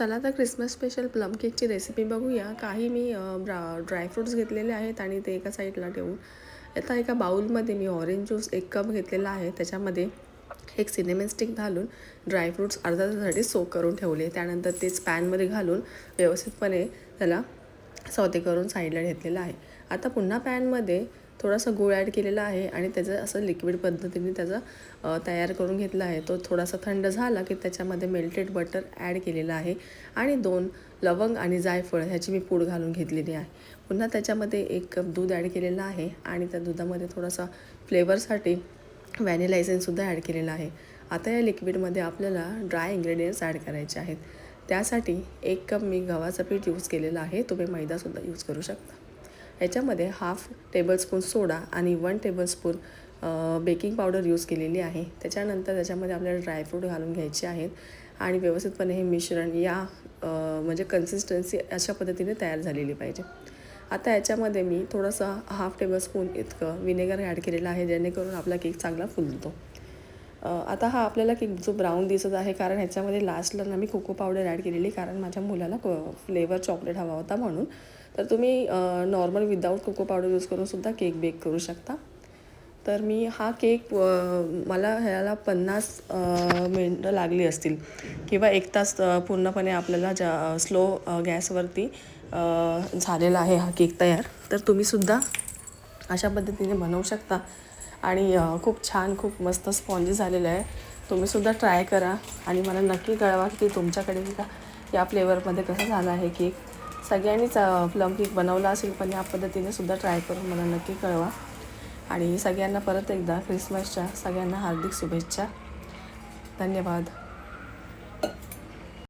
चला तर Christmas special plum केकची रेसिपी बघूया. काही मी ड्रायफ्रूट्स घेतलेले आहेत आणि ते एका साईडला ठेवून आता एका बाउलमध्ये मी ऑरेंज ज्यूस 1 कप घेतलेला आहे. त्याच्यामध्ये एक सिनेमन स्टिक घालून ड्रायफ्रूट्स अर्धा तासासाठी सोक करून ठेवले. त्यानंतर तेच पॅनमध्ये घालून व्यवस्थितपणे त्याला सौते करून साईडला घेतलेलं आहे. आता पुन्हा पॅनमध्ये थोडासा गूळ ॲड केलेला आहे आणि त्याचं असं लिक्विड पद्धतीने त्याचं तयार करून घेतला आहे. तो थोडासा थंड झाला की त्याच्यामध्ये मेल्टेड बटर ॲड केलेलं आहे आणि 2 लवंग आणि जायफळ ह्याची मी पूड घालून घेतलेली आहे. पुन्हा त्याच्यामध्ये 1 कप दूध ॲड केलेलं आहे आणि त्या दुधामध्ये थोडासा फ्लेवरसाठी व्हॅनिला एसेन्ससुद्धा ॲड केलेला आहे. आता या लिक्विडमध्ये आपल्याला ड्राय इन्ग्रेडियंट्स ॲड करायचे आहेत. त्यासाठी 1 कप मी गव्हाचं पीठ यूज केलेलं आहे. तुम्ही मैदासुद्धा यूज करू शकता. याच्यामध्ये हाफ टेबलस्पून सोडा आणि 1 टेबलस्पून बेकिंग पावडर यूज केलेली आहे. त्याच्यानंतर त्याच्यामध्ये आपल्याला ड्रायफ्रूट घालून घ्यायचे आहेत आणि व्यवस्थितपणे हे मिश्रण म्हणजे कन्सिस्टन्सी अशा पद्धतीने तयार झालेली पाहिजे. आता याच्यामध्ये मी थोडंसं हाफ टेबलस्पून इतकं विनेगर ॲड केलेलं आहे, जेणेकरून आपला केक चांगला फुलतो. आता हा आपल्याला केक जो ब्राऊन दिसत आहे कारण ह्याच्यामध्ये लास्टला ना मी कोको पावडर ॲड केलेली, कारण माझ्या मुलाला फ्लेवर चॉकलेट हवा होता म्हणून. तर तुम्ही normal without cocoa powder use करूनसुद्धा केक बेक करू शकता. तर मी हा केक मला ह्याला 50 मिनटं लागली असतील किंवा 1 तास पूर्णपणे आपल्याला स्लो गॅसवरती झालेला आहे हा केक तयार. तर तुम्हीसुद्धा अशा पद्धतीने बनवू शकता आणि खूप छान, खूप मस्त स्पॉन्जी झालेलं आहे. तुम्हीसुद्धा ट्राय करा आणि मला नक्की कळवा की तुमच्याकडे या फ्लेवरमध्ये कसं झालं आहे केक. सगळ्यांनीच प्लम केक बनवला असेल, पण या पद्धतीने सुद्धा ट्राय करून मला नक्की कळवा. आणि सगळ्यांना परत एकदा क्रिसमसच्या सगळ्यांना हार्दिक शुभेच्छा. धन्यवाद.